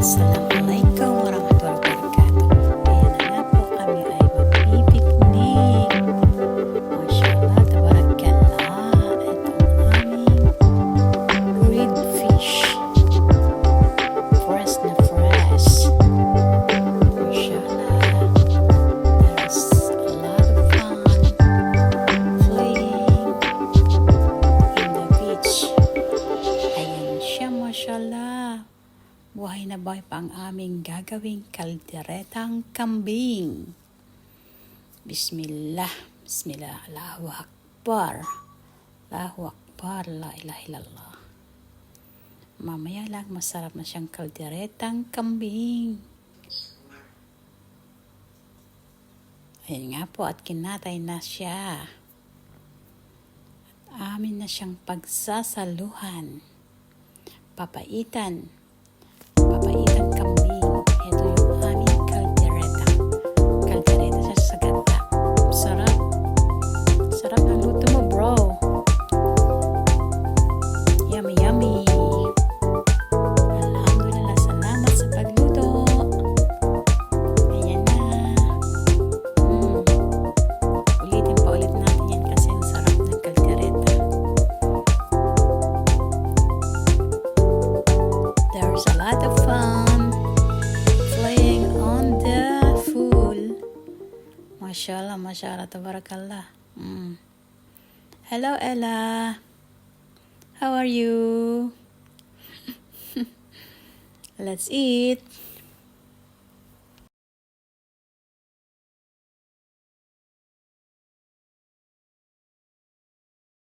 Assalamualaikum warahmatullahi wabarakatuh. Ayan na nga po, kami ay magpipiknik. Mashallah, tabarakallah. Ito ang aming grilled fish. Fresh na fresh. Mashallah. There's a lot of fun playing in the beach. Ayan siya, mashallah. Buhay na buhay pa ang aming gagawing kalderetang kambing. Bismillah, Bismillah, Allahu Akbar. Allahu Akbar, la ilaha illallah. Mamaya lang masarap na siyang kalderetang kambing. Ayan nga po at kinatay na siya. At amin na siyang pagsasaluhan. Papaitan kambing. Ito yung aming kaldereta. Kaldereta sa gata. Sarap. Sarap ng luto mo, bro. Yummy, yummy. Alhamdulillah, salamat sa pagluto. Ayan na. Ulitin pa ulit natin yan kasi ang sarap ng kaldereta. There's a lot of fun playing on the pool. Mashallah, mashallah, tabarakallah. Hello, Ella. How are you? Let's eat.